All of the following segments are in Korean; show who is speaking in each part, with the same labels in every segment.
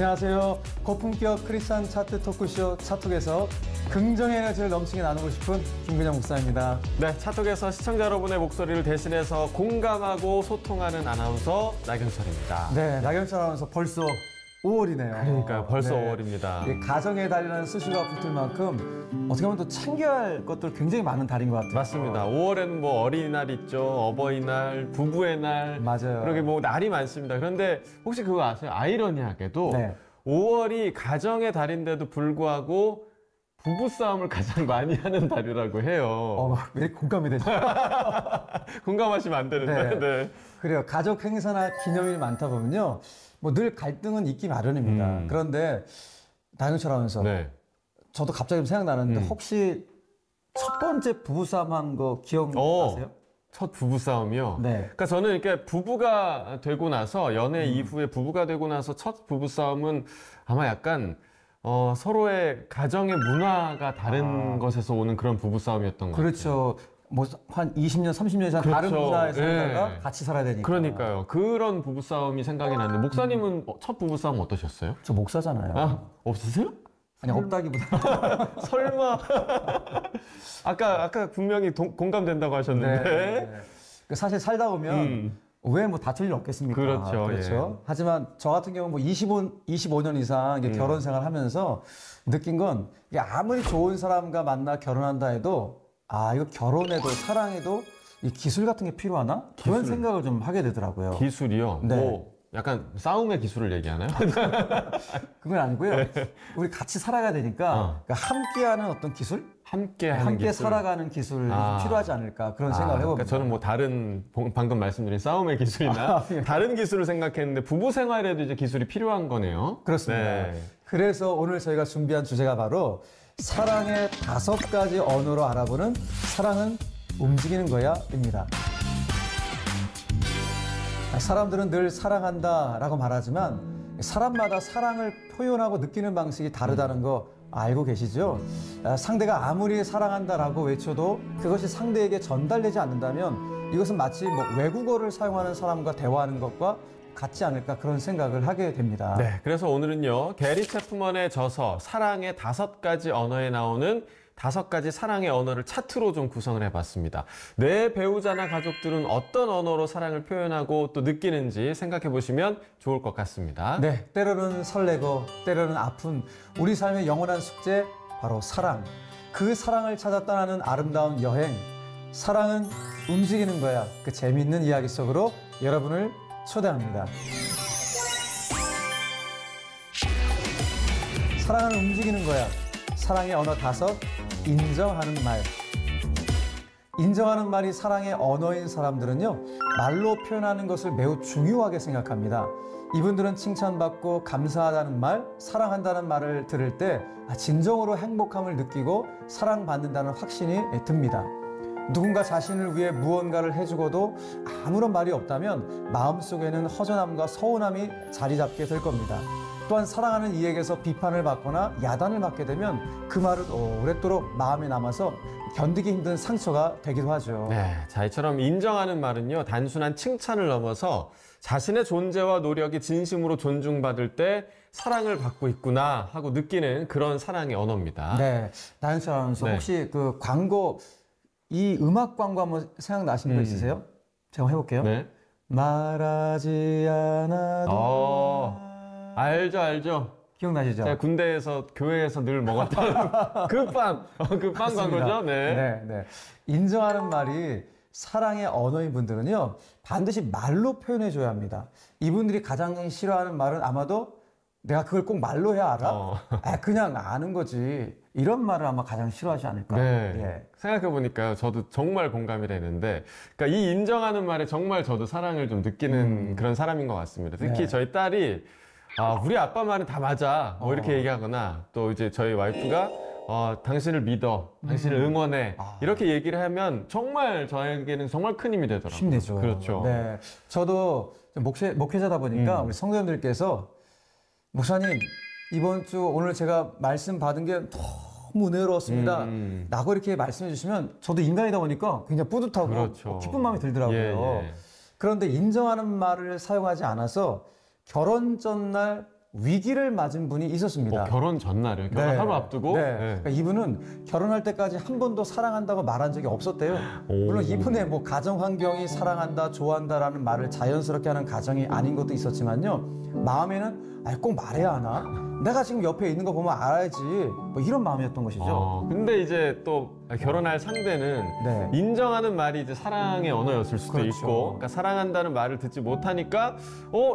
Speaker 1: 안녕하세요. 고품격 크리스찬 차트 토크쇼 차톡에서 긍정의 에너지를 넘치게 나누고 싶은 김근영 목사입니다.
Speaker 2: 네, 차톡에서 시청자 여러분의 목소리를 대신해서 공감하고 소통하는 아나운서 나경철입니다.
Speaker 1: 네, 나경철 아나운서 벌써 5월이네요.
Speaker 2: 그러니까요, 벌써
Speaker 1: 네.
Speaker 2: 5월입니다.
Speaker 1: 가정의 달이라는 수식어가 붙을 만큼 어떻게 보면 또 챙겨야 할 것들 굉장히 많은 달인 것 같아요.
Speaker 2: 맞습니다. 5월에는 뭐 어린이날 있죠, 어버이날, 부부의 날,
Speaker 1: 맞아요.
Speaker 2: 그렇게 뭐 날이 많습니다. 그런데 혹시 그거 아세요? 아이러니하게도
Speaker 1: 네.
Speaker 2: 5월이 가정의 달인데도 불구하고 부부싸움을 가장 많이 하는 달이라고 해요.
Speaker 1: 왜 공감이 되죠?
Speaker 2: 공감하시면 안 되는데.
Speaker 1: 네.
Speaker 2: 네.
Speaker 1: 그래요. 가족 행사나 기념일이 많다 보면요. 뭐 늘 갈등은 있기 마련입니다. 그런데 나경철 아나운서,
Speaker 2: 네.
Speaker 1: 저도 갑자기 좀 생각나는데 혹시 첫 번째 부부싸움 한 거 기억나세요?
Speaker 2: 첫 부부싸움이요?
Speaker 1: 네.
Speaker 2: 그러니까 저는 이렇게 부부가 되고 나서, 연애 이후에 부부가 되고 나서 첫 부부싸움은 아마 약간, 서로의 가정의 문화가 다른 것에서 오는 그런 부부싸움이었던 것 같아요.
Speaker 1: 그렇죠. 뭐 한 20년, 30년 이상 다른
Speaker 2: 그렇죠.
Speaker 1: 문화에서 살다가
Speaker 2: 네.
Speaker 1: 같이 살아야 되니까.
Speaker 2: 그러니까요. 그런 부부싸움이 생각이 나는데, 목사님은 첫 부부싸움 어떠셨어요?
Speaker 1: 저 목사잖아요.
Speaker 2: 아, 없으세요?
Speaker 1: 아니, 없다기보다.
Speaker 2: 설마. 아까 분명히 공감된다고 하셨는데.
Speaker 1: 사실 살다 보면 왜 뭐 다툴 일 없겠습니까?
Speaker 2: 그렇죠.
Speaker 1: 그렇죠.
Speaker 2: 예. 하지만
Speaker 1: 저 같은 경우는 뭐 25년 이상 이게 결혼 생활 하면서 느낀 건 이게 아무리 좋은 사람과 만나 결혼한다 해도 이거 결혼에도 사랑에도 이 기술 같은 게 필요하나? 그런 생각을 좀 하게 되더라고요.
Speaker 2: 기술이요?
Speaker 1: 네.
Speaker 2: 뭐 약간 싸움의 기술을 얘기하나요?
Speaker 1: 그건 아니고요. 우리 같이 살아가야 되니까 그러니까 함께하는 어떤 기술?
Speaker 2: 함께 기술.
Speaker 1: 살아가는 기술이 필요하지 않을까 그런 생각을 해봅니다.
Speaker 2: 그러니까 저는 뭐 다른 방금 말씀드린 싸움의 기술이나 다른 기술을 생각했는데 부부 생활에도 이제 기술이 필요한 거네요.
Speaker 1: 그렇습니다.
Speaker 2: 네.
Speaker 1: 그래서 오늘 저희가 준비한 주제가 바로 사랑의 5가지 언어로 알아보는 사랑은 움직이는 거야입니다. 사람들은 늘 사랑한다 라고 말하지만 사람마다 사랑을 표현하고 느끼는 방식이 다르다는 거 알고 계시죠? 상대가 아무리 사랑한다 라고 외쳐도 그것이 상대에게 전달되지 않는다면 이것은 마치 뭐 외국어를 사용하는 사람과 대화하는 것과 같지 않을까 그런 생각을 하게 됩니다.
Speaker 2: 네, 그래서 오늘은요, 게리 체프먼의 저서 사랑의 5가지 언어에 나오는 5가지 사랑의 언어를 차트로 좀 구성을 해봤습니다. 내 배우자나 가족들은 어떤 언어로 사랑을 표현하고 또 느끼는지 생각해 보시면 좋을 것 같습니다.
Speaker 1: 네, 때로는 설레고 때로는 아픈 우리 삶의 영원한 숙제 바로 사랑. 그 사랑을 찾아 떠나는 아름다운 여행. 사랑은 움직이는 거야. 그 재미있는 이야기 속으로 여러분을 초대합니다. 사랑은 움직이는 거야. 사랑의 언어 5, 인정하는 말. 인정하는 말이 사랑의 언어인 사람들은요, 말로 표현하는 것을 매우 중요하게 생각합니다. 이분들은 칭찬받고 감사하다는 말, 사랑한다는 말을 들을 때 진정으로 행복함을 느끼고 사랑받는다는 확신이 듭니다. 누군가 자신을 위해 무언가를 해주고도 아무런 말이 없다면 마음속에는 허전함과 서운함이 자리 잡게 될 겁니다. 또한 사랑하는 이에게서 비판을 받거나 야단을 받게 되면 그 말은 오랫도록 마음에 남아서 견디기 힘든 상처가 되기도 하죠.
Speaker 2: 네, 자, 이처럼 인정하는 말은요, 단순한 칭찬을 넘어서 자신의 존재와 노력이 진심으로 존중받을 때 사랑을 받고 있구나 하고 느끼는 그런 사랑의 언어입니다.
Speaker 1: 네, 나경철 아나운서 혹시 그 광고, 이 음악 광고 한번 생각나시는 거 있으세요? 제가 한번 해볼게요.
Speaker 2: 네.
Speaker 1: 말하지 않아도
Speaker 2: 알죠.
Speaker 1: 기억나시죠?
Speaker 2: 제가 군대에서 교회에서 늘 먹었던 그 빵 광고죠.
Speaker 1: 네. 인정하는 말이 사랑의 언어인 분들은요, 반드시 말로 표현해줘야 합니다. 이분들이 가장 싫어하는 말은 아마도 내가 그걸 꼭 말로 해야 알아? 그냥 아는 거지. 이런 말을 아마 가장 싫어하지 않을까.
Speaker 2: 네.
Speaker 1: 예.
Speaker 2: 생각해보니까 저도 정말 공감이 되는데, 그러니까 이 인정하는 말에 정말 저도 사랑을 좀 느끼는 그런 사람인 것 같습니다. 특히 저희 딸이 우리 아빠 말은 다 맞아. 뭐 이렇게 얘기하거나, 또 이제 저희 와이프가 당신을 믿어, 당신을 응원해, 이렇게 얘기를 하면 정말 저에게는 정말 큰 힘이 되더라고요.
Speaker 1: 힘내죠.
Speaker 2: 그렇죠.
Speaker 1: 네. 저도 목회자다 보니까 우리 성도님들께서 목사님, 이번 주 오늘 제가 말씀 받은 게 너무 은혜로웠습니다. 라고 이렇게 말씀해 주시면 저도 인간이다 보니까 굉장히 뿌듯하고
Speaker 2: 그렇죠.
Speaker 1: 기쁜 마음이 들더라고요. 그런데 인정하는 말을 사용하지 않아서 결혼 전날 위기를 맞은 분이 있었습니다.
Speaker 2: 결혼 전날을 결혼 하루 앞두고
Speaker 1: 네. 그러니까 이분은 결혼할 때까지 한 번도 사랑한다고 말한 적이 없었대요. 물론 이분의 뭐 가정 환경이 사랑한다, 좋아한다라는 말을 자연스럽게 하는 가정이 아닌 것도 있었지만요. 마음에는 꼭 말해야 하나? 내가 지금 옆에 있는 거 보면 알아야지. 뭐 이런 마음이었던 것이죠.
Speaker 2: 근데 이제 또 결혼할 상대는
Speaker 1: 네.
Speaker 2: 인정하는 말이 이제 사랑의 언어였을 수도
Speaker 1: 그렇죠.
Speaker 2: 있고, 그러니까 사랑한다는 말을 듣지 못하니까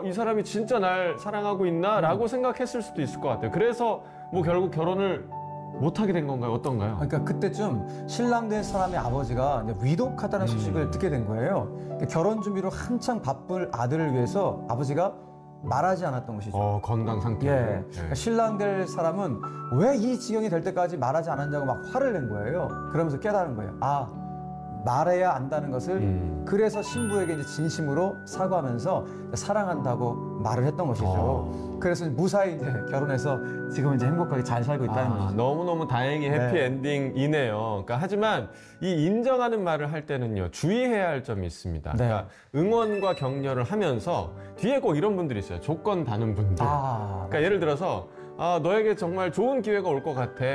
Speaker 2: 이 사람이 진짜 날 사랑하고 있나라고 생각했을 수도 있을 것 같아요. 그래서 뭐 결국 결혼을 못하게 된 건가요? 어떤가요?
Speaker 1: 그러니까 그때쯤 신랑 된 사람의 아버지가 이제 위독하다는 소식을 듣게 된 거예요. 그러니까 결혼 준비로 한창 바쁠 아들을 위해서 아버지가 말하지 않았던 것이죠.
Speaker 2: 건강 상태.
Speaker 1: 예. 그러니까 신랑 될 사람은 왜 이 지경이 될 때까지 말하지 않았냐고 막 화를 낸 거예요. 그러면서 깨달은 거예요. 말해야 안다는 것을 그래서 신부에게 이제 진심으로 사과하면서 사랑한다고 말을 했던 것이죠. 그래서 무사히 이제 결혼해서 지금 이제 행복하게 잘 살고 있다는 것이죠.
Speaker 2: 너무너무 다행히 해피 엔딩이네요. 그러니까 하지만 이 인정하는 말을 할 때는요, 주의해야 할 점이 있습니다.
Speaker 1: 네.
Speaker 2: 그러니까 응원과 격려를 하면서 뒤에 꼭 이런 분들이 있어요. 조건 다는 분들. 그러니까 예를 들어서 너에게 정말 좋은 기회가 올 것 같아.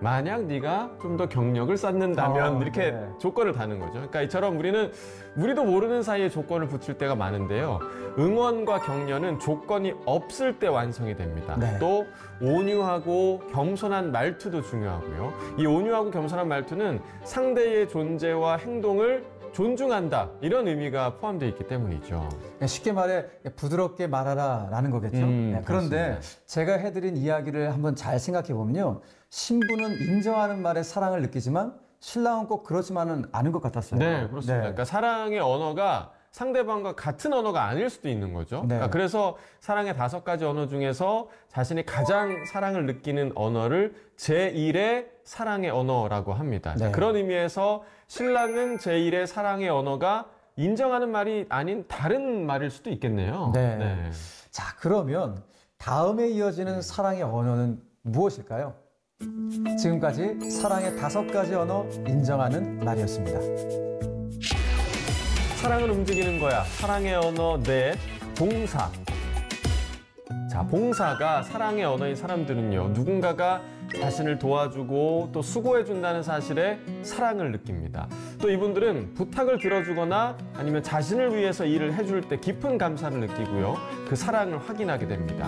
Speaker 2: 만약 네가 좀 더 경력을 쌓는다면 이렇게 조건을 다는 거죠. 그러니까 이처럼 우리도 모르는 사이에 조건을 붙일 때가 많은데요. 응원과 격려는 조건이 없을 때 완성이 됩니다.
Speaker 1: 네.
Speaker 2: 또 온유하고 겸손한 말투도 중요하고요. 이 온유하고 겸손한 말투는 상대의 존재와 행동을 존중한다, 이런 의미가 포함되어 있기 때문이죠.
Speaker 1: 쉽게 말해 부드럽게 말하라라는 거겠죠. 그런데
Speaker 2: 그렇습니다.
Speaker 1: 제가 해드린 이야기를 한번 잘 생각해 보면요, 신부는 인정하는 말에 사랑을 느끼지만 신랑은 꼭 그렇지만은 않은 것 같았어요.
Speaker 2: 네, 그렇습니다. 그러니까 사랑의 언어가 상대방과 같은 언어가 아닐 수도 있는 거죠.
Speaker 1: 네.
Speaker 2: 그래서 사랑의 5가지 언어 중에서 자신이 가장 사랑을 느끼는 언어를 제1의 사랑의 언어라고 합니다.
Speaker 1: 네.
Speaker 2: 그런 의미에서 신랑은 제1의 사랑의 언어가 인정하는 말이 아닌 다른 말일 수도 있겠네요.
Speaker 1: 네. 자, 그러면 다음에 이어지는 사랑의 언어는 무엇일까요? 지금까지 사랑의 5가지 언어 인정하는 말이었습니다.
Speaker 2: 사랑을 움직이는 거야. 사랑의 언어 넷, 봉사. 자, 봉사가 사랑의 언어인 사람들은요, 누군가가 자신을 도와주고 또 수고해준다는 사실에 사랑을 느낍니다. 또 이분들은 부탁을 들어주거나 아니면 자신을 위해서 일을 해줄 때 깊은 감사를 느끼고요, 그 사랑을 확인하게 됩니다.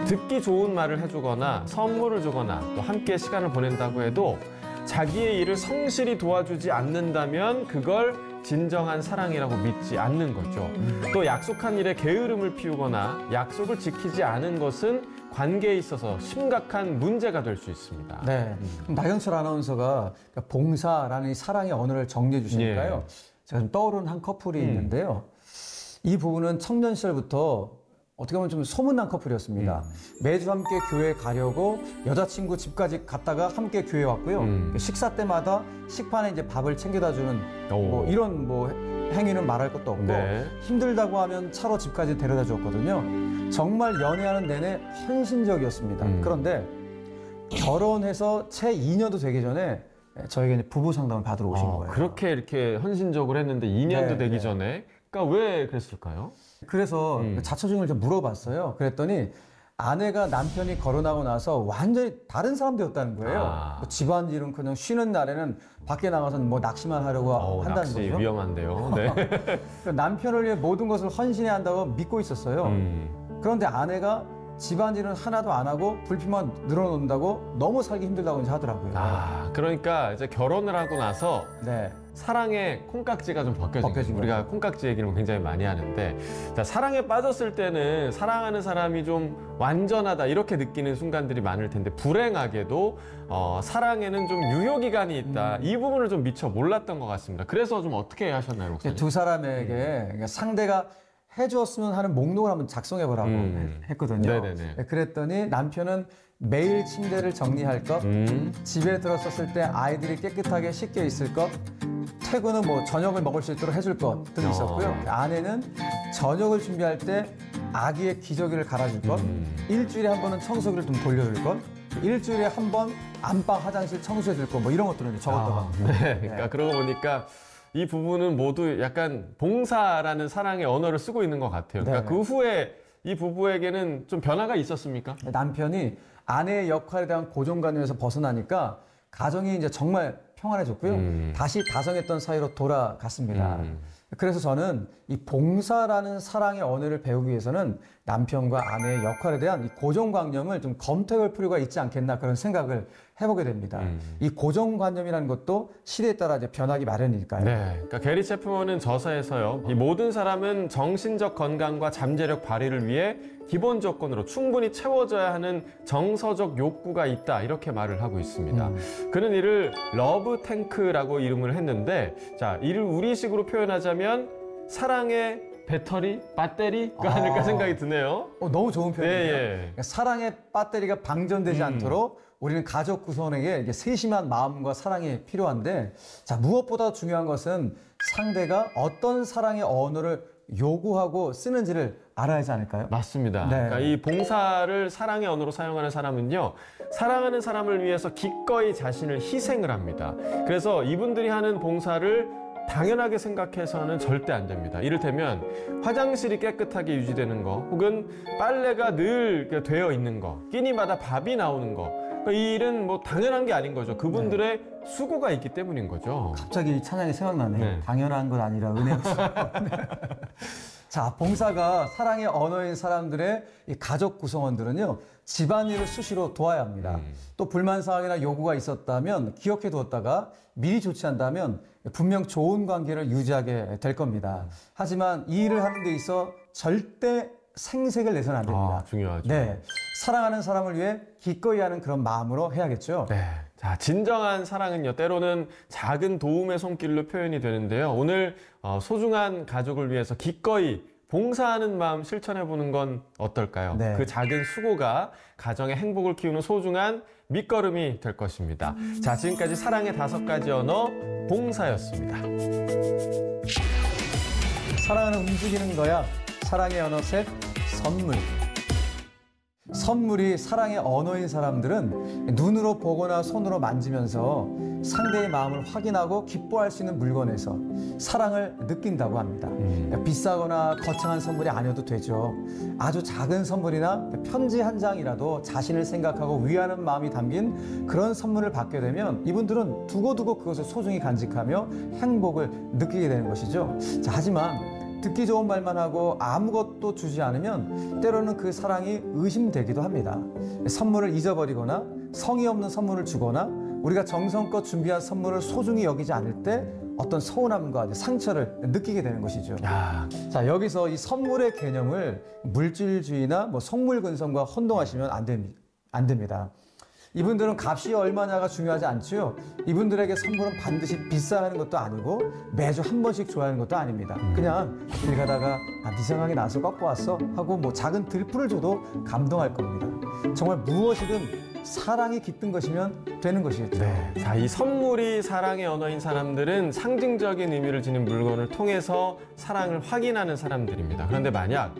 Speaker 2: 듣기 좋은 말을 해주거나 선물을 주거나 또 함께 시간을 보낸다고 해도 자기의 일을 성실히 도와주지 않는다면 그걸 진정한 사랑이라고 믿지 않는 거죠. 또 약속한 일에 게으름을 피우거나 약속을 지키지 않은 것은 관계에 있어서 심각한 문제가 될 수 있습니다.
Speaker 1: 네. 그럼 나경철 아나운서가 봉사라는 이 사랑의 언어를 정리해 주시니까요. 제가 좀 떠오르는 한 커플이 있는데요. 이 부부는 청년 시절부터 어떻게 보면 좀 소문난 커플이었습니다. 매주 함께 교회에 가려고 여자친구 집까지 갔다가 함께 교회에 왔고요. 식사 때마다 식판에 이제 밥을 챙겨다 주는 뭐 이런 뭐 행위는 말할 것도 없고, 힘들다고 하면 차로 집까지 데려다 주었거든요. 정말 연애하는 내내 헌신적이었습니다. 그런데 결혼해서 채 2년도 되기 전에 저에게 이제 부부 상담을 받으러 오신 거예요.
Speaker 2: 그렇게 이렇게 헌신적으로 했는데 2년도 되기 전에? 그러니까 왜 그랬을까요?
Speaker 1: 그래서 자처증을 좀 물어봤어요. 그랬더니 아내가 남편이 결혼하고 나서 완전히 다른 사람 되었다는 거예요. 뭐 집안일은 그냥 쉬는 날에는 밖에 나가서 뭐 낚시만 하려고 한다는
Speaker 2: 낚시
Speaker 1: 거죠.
Speaker 2: 위험한데요. 네.
Speaker 1: 그러니까 남편을 위해 모든 것을 헌신해야 한다고 믿고 있었어요. 그런데 아내가 집안일은 하나도 안 하고 불피만 늘어놓는다고 너무 살기 힘들다고 이제 하더라고요.
Speaker 2: 그러니까 이제 결혼을 하고 나서
Speaker 1: 네.
Speaker 2: 사랑의 콩깍지가 좀 벗겨진 거죠. 우리가 콩깍지 얘기를 굉장히 많이 하는데, 자, 사랑에 빠졌을 때는 사랑하는 사람이 좀 완전하다 이렇게 느끼는 순간들이 많을 텐데, 불행하게도 사랑에는 좀 유효기간이 있다, 이 부분을 좀 미처 몰랐던 것 같습니다. 그래서 좀 어떻게 하셨나요, 목사님?
Speaker 1: 두 사람에게 그러니까 상대가 해주었으면 하는 목록을 한번 작성해 보라고 했거든요.
Speaker 2: 네네네.
Speaker 1: 그랬더니 남편은 매일 침대를 정리할 것, 집에 들어섰을 때 아이들이 깨끗하게 씻겨 있을 것, 퇴근은 뭐 저녁을 먹을 수 있도록 해줄 것 등이 있었고요. 아내는 저녁을 준비할 때 아기의 기저귀를 갈아줄 것, 일주일에 한 번은 청소기를 좀 돌려줄 것, 일주일에 한 번 안방 화장실 청소해 줄 것, 뭐 이런 것들을 적었다고 합니다.
Speaker 2: 그러니까 그러고 보니까 이 부부는 모두 약간 봉사라는 사랑의 언어를 쓰고 있는 것 같아요. 그러니까 그 후에 이 부부에게는 좀 변화가 있었습니까?
Speaker 1: 남편이 아내의 역할에 대한 고정관념에서 벗어나니까 가정이 이제 정말 평안해졌고요. 다시 다정했던 사이로 돌아갔습니다. 그래서 저는 이 봉사라는 사랑의 언어를 배우기 위해서는 남편과 아내의 역할에 대한 이 고정관념을 좀 검토해볼 필요가 있지 않겠나 그런 생각을 해보게 됩니다. 이 고정관념이라는 것도 시대에 따라 이제 변하기 마련이니까요.
Speaker 2: 네, 그러니까 게리 체프먼은 저서에서요, 이 모든 사람은 정신적 건강과 잠재력 발휘를 위해 기본 조건으로 충분히 채워져야 하는 정서적 욕구가 있다 이렇게 말을 하고 있습니다. 그는 이를 러브 탱크라고 이름을 했는데, 자, 이를 우리식으로 표현하자면 사랑의 배터리가 아닐까 생각이 드네요.
Speaker 1: 너무 좋은 표현이에요.
Speaker 2: 예, 예.
Speaker 1: 그러니까 사랑의 배터리가 방전되지 않도록 우리는 가족 구성원에게 이게 세심한 마음과 사랑이 필요한데, 자, 무엇보다 중요한 것은 상대가 어떤 사랑의 언어를 요구하고 쓰는지를 알아야 하지 않을까요?
Speaker 2: 맞습니다.
Speaker 1: 네.
Speaker 2: 그러니까 이 봉사를 사랑의 언어로 사용하는 사람은요, 사랑하는 사람을 위해서 기꺼이 자신을 희생을 합니다. 그래서 이분들이 하는 봉사를 당연하게 생각해서는 절대 안 됩니다. 이를테면 화장실이 깨끗하게 유지되는 거, 혹은 빨래가 늘 되어 있는 거, 끼니마다 밥이 나오는 거, 그러니까 이 일은 뭐 당연한 게 아닌 거죠. 그분들의 수고가 있기 때문인 거죠.
Speaker 1: 갑자기 이 찬양이 생각나네요.
Speaker 2: 네.
Speaker 1: 당연한 건 아니라 은혜였어. 자, 봉사가 사랑의 언어인 사람들의 이 가족 구성원들은요, 집안일을 수시로 도와야 합니다. 또 불만사항이나 요구가 있었다면 기억해 두었다가 미리 조치한다면 분명 좋은 관계를 유지하게 될 겁니다. 하지만 이 일을 하는 데 있어 절대 생색을 내서는 안 됩니다.
Speaker 2: 중요하죠.
Speaker 1: 네, 사랑하는 사람을 위해 기꺼이 하는 그런 마음으로 해야겠죠.
Speaker 2: 네. 자, 진정한 사랑은요, 때로는 작은 도움의 손길로 표현이 되는데요. 오늘 소중한 가족을 위해서 기꺼이 봉사하는 마음 실천해보는 건 어떨까요?
Speaker 1: 네.
Speaker 2: 그 작은 수고가 가정의 행복을 키우는 소중한 밑거름이 될 것입니다. 자, 지금까지 사랑의 5가지 언어, 봉사였습니다.
Speaker 1: 사랑은 움직이는 거야. 사랑의 언어 셋, 선물. 선물이 사랑의 언어인 사람들은 눈으로 보거나 손으로 만지면서 상대의 마음을 확인하고 기뻐할 수 있는 물건에서 사랑을 느낀다고 합니다. 비싸거나 거창한 선물이 아니어도 되죠. 아주 작은 선물이나 편지 한 장이라도 자신을 생각하고 위하는 마음이 담긴 그런 선물을 받게 되면 이분들은 두고두고 그것을 소중히 간직하며 행복을 느끼게 되는 것이죠. 자, 하지만 듣기 좋은 말만 하고 아무것도 주지 않으면 때로는 그 사랑이 의심되기도 합니다. 선물을 잊어버리거나 성의 없는 선물을 주거나 우리가 정성껏 준비한 선물을 소중히 여기지 않을 때 어떤 서운함과 상처를 느끼게 되는 것이죠. 자, 여기서 이 선물의 개념을 물질주의나 속물 근성과 혼동하시면 안 됩니다. 이분들은 값이 얼마냐가 중요하지 않죠. 이분들에게 선물은 반드시 비싸야 하는 것도 아니고 매주 한 번씩 줘야 하는 것도 아닙니다. 그냥 길 가다가 네 생각이 나서 갖고 왔어 하고 작은 들풀을 줘도 감동할 겁니다. 정말 무엇이든 사랑이 깃든 것이면 되는 것이겠죠.
Speaker 2: 네. 자, 이 선물이 사랑의 언어인 사람들은 상징적인 의미를 지닌 물건을 통해서 사랑을 확인하는 사람들입니다. 그런데 만약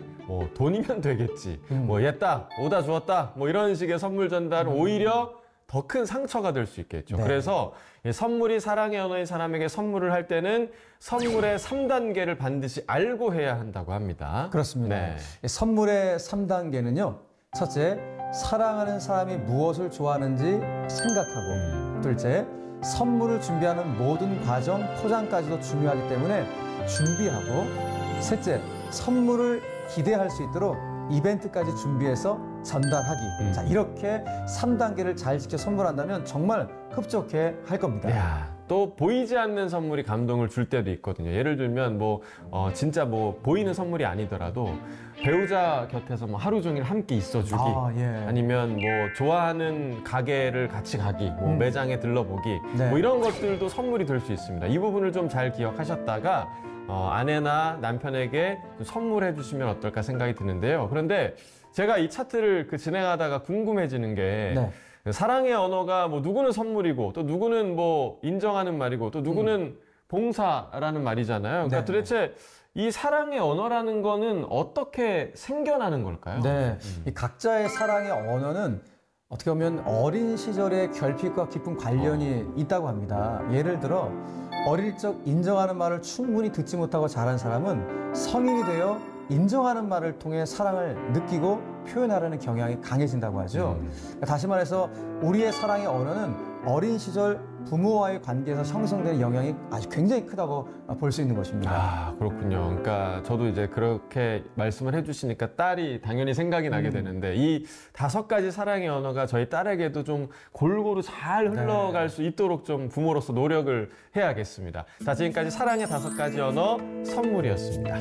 Speaker 2: 돈이면 되겠지, 얘다, 오다 주었다, 이런 식의 선물 전달은 오히려 더 큰 상처가 될 수 있겠죠.
Speaker 1: 네.
Speaker 2: 그래서 이 선물이 사랑의 언어인 사람에게 선물을 할 때는 선물의 3단계를 반드시 알고 해야 한다고 합니다.
Speaker 1: 그렇습니다.
Speaker 2: 네.
Speaker 1: 이 선물의 3단계는요. 첫째, 사랑하는 사람이 무엇을 좋아하는지 생각하고, 둘째, 선물을 준비하는 모든 과정, 포장까지도 중요하기 때문에 준비하고, 셋째, 선물을 기대할 수 있도록 이벤트까지 준비해서 전달하기. 자, 이렇게 3단계를 잘 지켜 선물한다면 정말 흡족해 할 겁니다.
Speaker 2: 야, 또 보이지 않는 선물이 감동을 줄 때도 있거든요. 예를 들면 진짜 보이는 선물이 아니더라도 배우자 곁에서 하루 종일 함께 있어주기,
Speaker 1: 예.
Speaker 2: 아니면 좋아하는 가게를 같이 가기, 매장에 들러보기,
Speaker 1: 네.
Speaker 2: 이런 것들도 선물이 될 수 있습니다. 이 부분을 좀 잘 기억하셨다가 아내나 남편에게 선물해 주시면 어떨까 생각이 드는데요. 그런데 제가 이 차트를 진행하다가 궁금해지는 게,
Speaker 1: 네.
Speaker 2: 사랑의 언어가 누구는 선물이고 또 누구는 인정하는 말이고 또 누구는 봉사라는 말이잖아요. 그러니까
Speaker 1: 네.
Speaker 2: 도대체 이 사랑의 언어라는 거는 어떻게 생겨나는 걸까요?
Speaker 1: 네, 이 각자의 사랑의 언어는 어떻게 보면 어린 시절의 결핍과 깊은 관련이 있다고 합니다. 예를 들어 어릴 적 인정하는 말을 충분히 듣지 못하고 자란 사람은 성인이 되어 인정하는 말을 통해 사랑을 느끼고 표현하려는 경향이 강해진다고 하죠. 그러니까 다시 말해서 우리의 사랑의 언어는 어린 시절 부모와의 관계에서 형성되는 영향이 아주 굉장히 크다고 볼 수 있는 것입니다.
Speaker 2: 아, 그렇군요. 그러니까 저도 이제 그렇게 말씀을 해주시니까 딸이 당연히 생각이 나게 되는데 이 5가지 사랑의 언어가 저희 딸에게도 좀 골고루 잘 흘러갈 수 있도록 좀 부모로서 노력을 해야겠습니다. 자, 지금까지 사랑의 5가지 언어 선물이었습니다.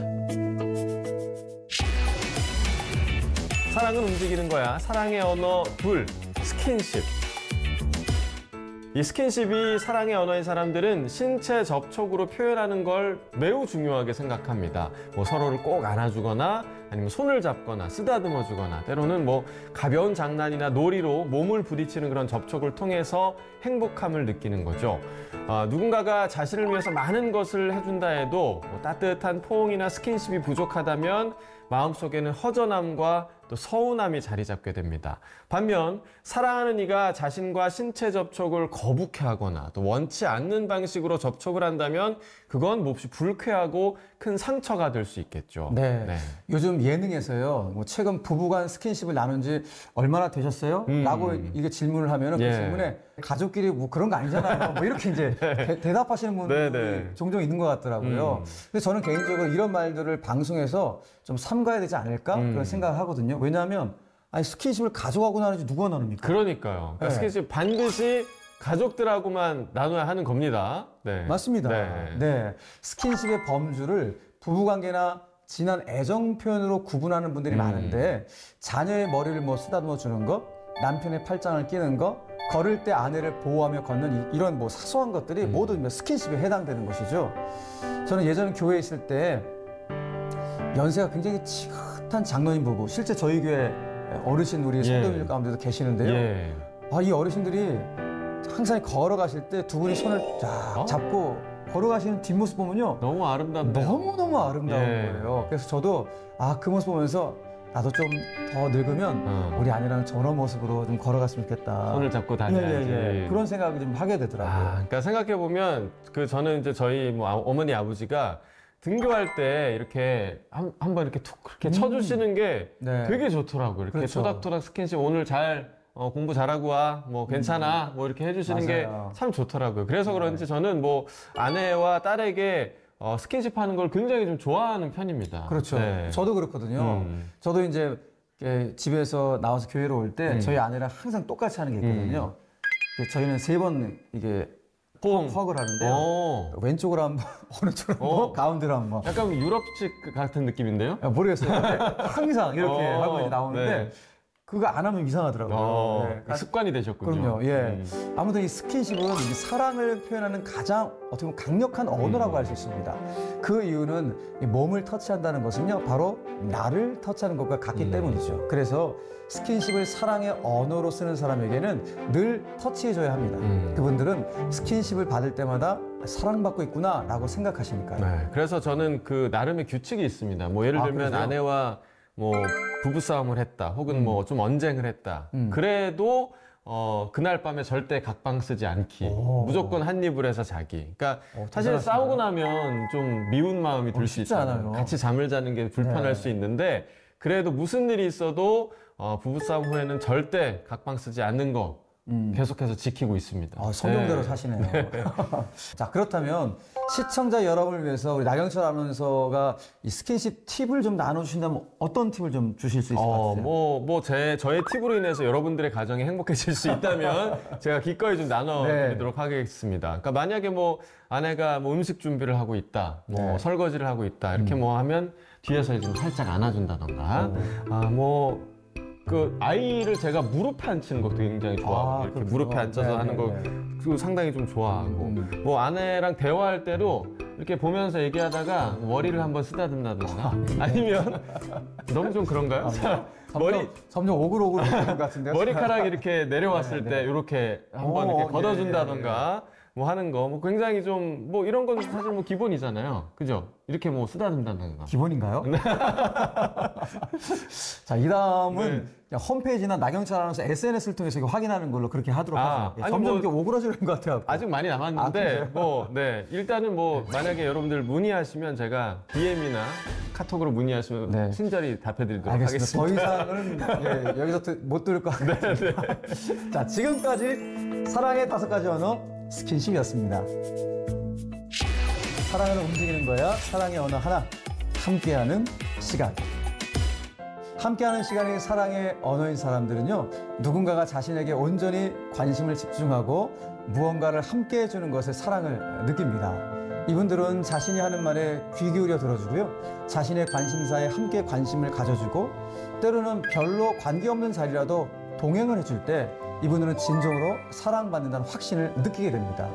Speaker 2: 사랑은 움직이는 거야. 사랑의 언어 2, 스킨십. 이 스킨십이 사랑의 언어인 사람들은 신체 접촉으로 표현하는 걸 매우 중요하게 생각합니다. 뭐 서로를 꼭 안아주거나 아니면 손을 잡거나 쓰다듬어 주거나 때로는 뭐 가벼운 장난이나 놀이로 몸을 부딪히는 그런 접촉을 통해서 행복함을 느끼는 거죠. 누군가가 자신을 위해서 많은 것을 해준다 해도 뭐 따뜻한 포옹이나 스킨십이 부족하다면 마음속에는 허전함과 또 서운함이 자리 잡게 됩니다. 반면 사랑하는 이가 자신과 신체 접촉을 거북해하거나 또 원치 않는 방식으로 접촉을 한다면 그건 몹시 불쾌하고 큰 상처가 될 수 있겠죠.
Speaker 1: 네. 요즘 예능에서요, 뭐 최근 부부간 스킨십을 나눈 지 얼마나 되셨어요? 라고 이게 질문을 하면은 그 질문에 가족끼리 뭐 그런 거 아니잖아요. 뭐 이렇게 이제 대답하시는 분들이 종종 있는 것 같더라고요. 근데 저는 개인적으로 이런 말들을 방송에서 좀 삼가야 되지 않을까? 그런 생각을 하거든요. 왜냐하면 아니 스킨십을 가져가고 나는지 누가 나눕니까?
Speaker 2: 그러니까요. 그러니까 스킨십 반드시 가족들하고만 나눠야 하는 겁니다. 네.
Speaker 1: 맞습니다.
Speaker 2: 네.
Speaker 1: 네. 스킨십의 범주를 부부관계나 진한 애정 표현으로 구분하는 분들이 많은데 자녀의 머리를 뭐 쓰다듬어 주는 거, 남편의 팔짱을 끼는 거, 걸을 때 아내를 보호하며 걷는 이런 뭐 사소한 것들이 모두 스킨십에 해당되는 것이죠. 저는 예전 교회에 있을 때 연세가 굉장히 지긋한 장로님 부부, 실제 저희 교회 어르신 우리 성도님들 가운데도 계시는데요. 이 어르신들이 항상 걸어가실 때 두 분이 손을 쫙 잡고 걸어가시는 뒷모습 보면요.
Speaker 2: 너무 아름답네요.
Speaker 1: 너무너무 아름다운 거예요. 그래서 저도 그 모습 보면서 나도 좀 더 늙으면 우리 아내랑 저런 모습으로 좀 걸어갔으면 좋겠다.
Speaker 2: 손을 잡고 다녀야지.
Speaker 1: 그런 생각을 좀 하게 되더라고요.
Speaker 2: 그러니까 생각해보면 저는 이제 저희 뭐 어머니 아버지가 등교할 때 이렇게 한번 이렇게 툭 그렇게 쳐주시는 게 되게 좋더라고요. 이렇게
Speaker 1: 그렇죠.
Speaker 2: 토닥토닥 스킨십 오늘 잘 공부 잘하고 와, 뭐 괜찮아, 뭐 이렇게 해주시는 게 참 좋더라고요. 그래서 그런지 저는 뭐 아내와 딸에게 스킨십 하는 걸 굉장히 좀 좋아하는 편입니다.
Speaker 1: 그렇죠.
Speaker 2: 네.
Speaker 1: 저도 그렇거든요. 저도 이제 집에서 나와서 교회로 올 때 저희 아내랑 항상 똑같이 하는 게 있거든요. 저희는 3번 이게 허그를 하는데요. 왼쪽으로 한 번, 오른쪽으로 한 번, 가운데로 한 번.
Speaker 2: 약간 유럽식 같은 느낌인데요?
Speaker 1: 모르겠어요. 근데 항상 이렇게 하고 이제 나오는데 그거 안 하면 이상하더라고요.
Speaker 2: 습관이 되셨군요.
Speaker 1: 그럼요. 아무튼 이 스킨십은 이 사랑을 표현하는 가장 어떻게 보면 강력한 언어라고 할 수 있습니다. 그 이유는 이 몸을 터치한다는 것은요, 바로 나를 터치하는 것과 같기 때문이죠. 그래서 스킨십을 사랑의 언어로 쓰는 사람에게는 늘 터치해줘야 합니다. 그분들은 스킨십을 받을 때마다 사랑받고 있구나라고 생각하시니까요.
Speaker 2: 그래서 저는 그 나름의 규칙이 있습니다. 뭐 예를 들면
Speaker 1: 그러세요?
Speaker 2: 아내와 뭐 부부싸움을 했다, 혹은 뭐 좀 언쟁을 했다. 그래도 그날 밤에 절대 각방 쓰지 않기. 무조건 한 입을 해서 자기. 그러니까 사실
Speaker 1: 대단하십니다.
Speaker 2: 싸우고 나면 좀 미운 마음이 들 수
Speaker 1: 쉽지
Speaker 2: 있잖아요.
Speaker 1: 않아요.
Speaker 2: 같이 잠을 자는 게 불편할 수 있는데 그래도 무슨 일이 있어도 부부싸움 후에는 절대 각방 쓰지 않는 거 계속해서 지키고 있습니다.
Speaker 1: 성경대로 사시네요. 자, 그렇다면 시청자 여러분을 위해서 우리 나경철 아나운서가 이 스킨십 팁을 좀 나눠주신다면 어떤 팁을 좀 주실 수 있을 것 같아요?
Speaker 2: 저의 팁으로 인해서 여러분들의 가정이 행복해질 수 있다면 제가 기꺼이 좀 나눠드리도록 하겠습니다. 그러니까 만약에 뭐 아내가 뭐 음식 준비를 하고 있다, 뭐 설거지를 하고 있다, 이렇게 뭐 하면 뒤에서 좀 살짝 안아준다던가, 그 아이를 제가 무릎에 앉히는 것도 굉장히 좋아하고 이렇게 무릎에 앉아서 하는 거 그거 상당히 좀 좋아하고 뭐 아내랑 대화할 때도 이렇게 보면서 얘기하다가 머리를 한번 쓰다듬는다든가 아니면 너무 좀 그런가요?
Speaker 1: 점점 오글오글 되는 것 같은데요?
Speaker 2: 머리카락이 이렇게 내려왔을 때 이렇게 한번 이렇게 걷어준다던가 뭐 하는 거, 뭐 굉장히 좀, 뭐 이런 건 사실 뭐 기본이잖아요. 그죠? 이렇게 뭐 쓰다듬다는 거.
Speaker 1: 기본인가요? 자, 이 다음은 그냥 홈페이지나 나경철 아나운서 SNS를 통해서 이거 확인하는 걸로 그렇게 하도록 하죠. 예,
Speaker 2: 아니,
Speaker 1: 점점
Speaker 2: 뭐
Speaker 1: 이렇게 오그라지는 것 같아요.
Speaker 2: 아직 많이
Speaker 1: 아,
Speaker 2: 남았는데,
Speaker 1: 그래요?
Speaker 2: 뭐, 네. 일단은 뭐, 만약에 여러분들 문의하시면 제가 DM이나 카톡으로 문의하시면
Speaker 1: 네.
Speaker 2: 친절히 답해드리도록
Speaker 1: 알겠습니다.
Speaker 2: 하겠습니다.
Speaker 1: 더 이상은 예, 여기서 못 들을 것 같아요. 자, 지금까지 사랑의 5가지 언어 스킨십이었습니다. 사랑을 움직이는 거야. 사랑의 언어 하나. 함께하는 시간. 함께하는 시간이 사랑의 언어인 사람들은요, 누군가가 자신에게 온전히 관심을 집중하고 무언가를 함께 해주는 것에 사랑을 느낍니다. 이분들은 자신이 하는 말에 귀 기울여 들어주고요, 자신의 관심사에 함께 관심을 가져주고, 때로는 별로 관계없는 자리라도 동행을 해줄 때 이분들은 진정으로 사랑받는다는 확신을 느끼게 됩니다.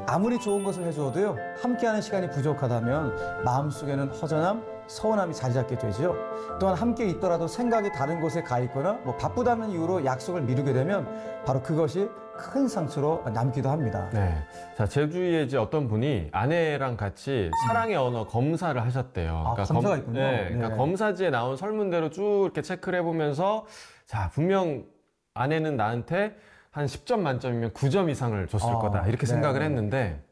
Speaker 1: 아무리 좋은 것을 해주어도요, 함께하는 시간이 부족하다면 마음속에는 허전함, 서운함이 자리 잡게 되죠. 또한 함께 있더라도 생각이 다른 곳에 가 있거나 뭐 바쁘다는 이유로 약속을 미루게 되면 바로 그것이 큰 상처로 남기도 합니다.
Speaker 2: 네. 자, 제 주위에 이제 어떤 분이 아내랑 같이 사랑의 언어 검사를 하셨대요.
Speaker 1: 아, 검사가 있군요.
Speaker 2: 네, 그러니까
Speaker 1: 네.
Speaker 2: 검사지에 나온 설문대로 쭉 이렇게 체크를 해보면서, 자, 분명 아내는 나한테 한 10점 만점이면 9점 이상을 줬을 거다. 이렇게
Speaker 1: 네.
Speaker 2: 생각을 했는데,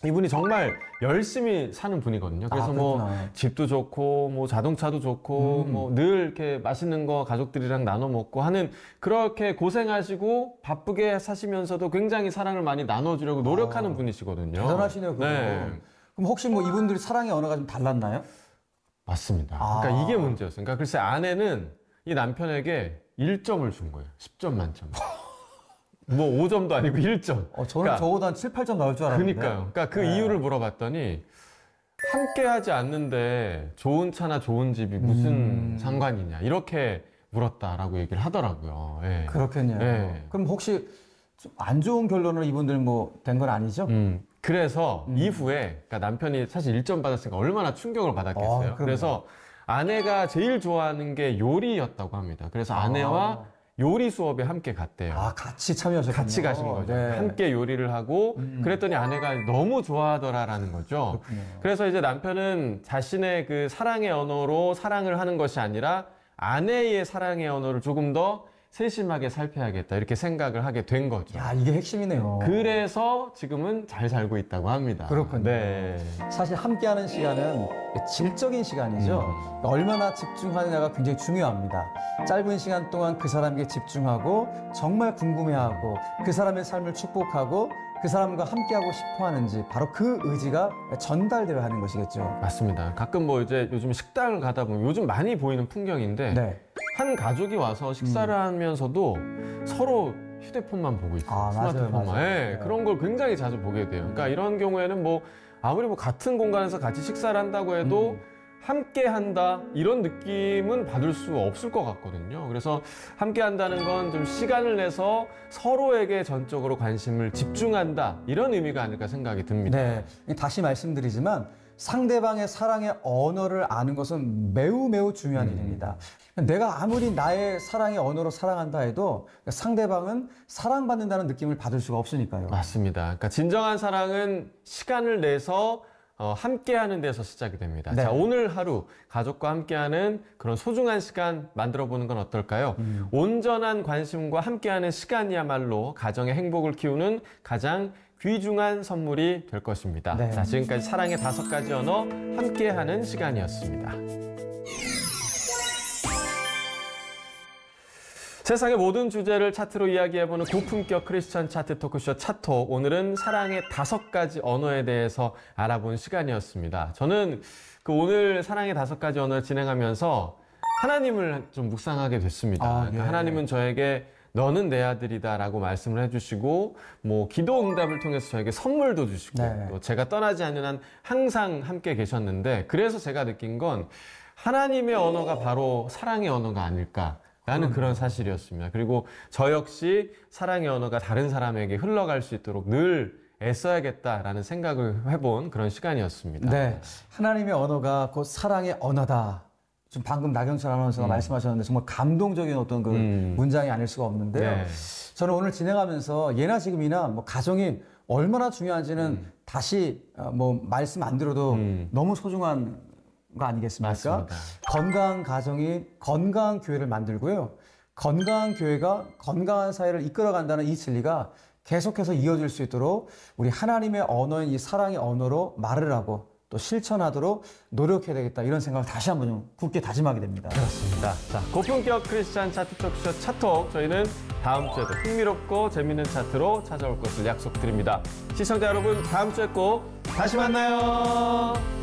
Speaker 2: 이분이 정말 열심히 사는 분이거든요. 그래서 뭐
Speaker 1: 그렇구나.
Speaker 2: 집도 좋고 뭐 자동차도 좋고 뭐 늘 이렇게 맛있는 거 가족들이랑 나눠 먹고 하는, 그렇게 고생하시고 바쁘게 사시면서도 굉장히 사랑을 많이 나눠주려고 노력하는 분이시거든요.
Speaker 1: 대단하시네요, 그거.
Speaker 2: 네.
Speaker 1: 그럼 혹시 뭐 이분들이 사랑의 언어가 좀 달랐나요?
Speaker 2: 맞습니다.
Speaker 1: 아.
Speaker 2: 그러니까 이게 문제였어요. 그러니까 글쎄 아내는 이 남편에게 1점을 준 거예요. 10점 만점. 뭐 5점도 아니고 1점.
Speaker 1: 저는
Speaker 2: 그러니까
Speaker 1: 적어도 한 7, 8점 나올 줄 알았는데.
Speaker 2: 그러니까요. 그러니까 그
Speaker 1: 네.
Speaker 2: 이유를 물어봤더니, 함께 하지 않는데 좋은 차나 좋은 집이 무슨 상관이냐, 이렇게 물었다라고 얘기를 하더라고요. 예.
Speaker 1: 그렇겠네요.
Speaker 2: 네.
Speaker 1: 그럼 혹시 좀 안 좋은 결론으로 이분들 뭐 된 건 아니죠?
Speaker 2: 그래서 이후에, 그러니까 남편이 사실 1점 받았으니까 얼마나 충격을 받았겠어요.
Speaker 1: 그럼요.
Speaker 2: 그래서 아내가 제일 좋아하는 게 요리였다고 합니다. 그래서 아내와 요리 수업에 함께 갔대요.
Speaker 1: 같이 참여하셨군요.
Speaker 2: 같이 가신 거죠.
Speaker 1: 네.
Speaker 2: 함께 요리를 하고, 그랬더니 아내가 너무 좋아하더라라는 거죠.
Speaker 1: 그렇군요.
Speaker 2: 그래서 이제 남편은 자신의 그 사랑의 언어로 사랑을 하는 것이 아니라 아내의 사랑의 언어를 조금 더 세심하게 살펴야겠다, 이렇게 생각을 하게 된 거죠.
Speaker 1: 야, 이게 핵심이네요.
Speaker 2: 그래서 지금은 잘 살고 있다고 합니다.
Speaker 1: 그렇군요.
Speaker 2: 네.
Speaker 1: 사실 함께하는 시간은 질적인 시간이죠. 얼마나 집중하느냐가 굉장히 중요합니다. 짧은 시간 동안 그 사람에게 집중하고 정말 궁금해하고 그 사람의 삶을 축복하고 그 사람과 함께하고 싶어 하는지, 바로 그 의지가 전달되어야 하는 것이겠죠.
Speaker 2: 맞습니다. 가끔 뭐 이제 요즘 식당을 가다 보면 요즘 많이 보이는 풍경인데,
Speaker 1: 네.
Speaker 2: 한 가족이 와서 식사를 하면서도 서로 휴대폰만 보고 있어요.
Speaker 1: 맞아요,
Speaker 2: 스마트폰만.
Speaker 1: 맞아요.
Speaker 2: 예,
Speaker 1: 네.
Speaker 2: 그런 걸 굉장히 자주 보게 돼요. 그러니까 이런 경우에는 뭐 아무리 뭐 같은 공간에서 같이 식사를 한다고 해도 함께 한다, 이런 느낌은 받을 수 없을 것 같거든요. 그래서 함께 한다는 건 좀 시간을 내서 서로에게 전적으로 관심을 집중한다, 이런 의미가 아닐까 생각이 듭니다.
Speaker 1: 네. 다시 말씀드리지만 상대방의 사랑의 언어를 아는 것은 매우 매우 중요한 일입니다. 내가 아무리 나의 사랑의 언어로 사랑한다 해도 상대방은 사랑받는다는 느낌을 받을 수가 없으니까요.
Speaker 2: 맞습니다. 그러니까 진정한 사랑은 시간을 내서 함께하는 데서 시작이 됩니다.
Speaker 1: 네.
Speaker 2: 자, 오늘 하루 가족과 함께하는 그런 소중한 시간 만들어 보는 건 어떨까요? 온전한 관심과 함께하는 시간이야말로 가정의 행복을 키우는 가장 귀중한 선물이 될 것입니다.
Speaker 1: 네.
Speaker 2: 자, 지금까지 사랑의 5가지 언어 함께하는 시간이었습니다. 세상의 모든 주제를 차트로 이야기해보는 고품격 크리스천 차트 토크쇼 차톡. 오늘은 사랑의 5가지 언어에 대해서 알아본 시간이었습니다. 저는 오늘 사랑의 5가지 언어를 진행하면서 하나님을 좀 묵상하게 됐습니다.
Speaker 1: 네.
Speaker 2: 그러니까 하나님은 저에게 너는 내 아들이다 라고 말씀을 해주시고, 뭐 기도 응답을 통해서 저에게 선물도 주시고,
Speaker 1: 네.
Speaker 2: 또 제가 떠나지 않는 한 항상 함께 계셨는데, 그래서 제가 느낀 건 하나님의 언어가 바로 사랑의 언어가 아닐까 라는 그런 사실이었습니다. 그리고 저 역시 사랑의 언어가 다른 사람에게 흘러갈 수 있도록 늘 애써야겠다라는 생각을 해본 그런 시간이었습니다.
Speaker 1: 네. 하나님의 언어가 곧 사랑의 언어다. 좀 방금 나경철 아나운서가 말씀하셨는데 정말 감동적인 어떤 그 문장이 아닐 수가 없는데요.
Speaker 2: 네.
Speaker 1: 저는 오늘 진행하면서 예나 지금이나 뭐 가정이 얼마나 중요한지는 다시 뭐 말씀 안 드려도 너무 소중한 거 아니겠습니까?
Speaker 2: 맞습니다.
Speaker 1: 건강한 가정이 건강한 교회를 만들고요. 건강한 교회가 건강한 사회를 이끌어간다는 이 진리가 계속해서 이어질 수 있도록 우리 하나님의 언어인 이 사랑의 언어로 말을 하고 또 실천하도록 노력해야 되겠다 이런 생각을 다시 한번 좀 굳게 다짐하게 됩니다.
Speaker 2: 그렇습니다. 자, 고품격 크리스찬 차트 토크쇼 차톡 저희는 다음 주에도 흥미롭고 재밌는 차트로 찾아올 것을 약속드립니다. 시청자 여러분 다음 주에 꼭 다시 만나요.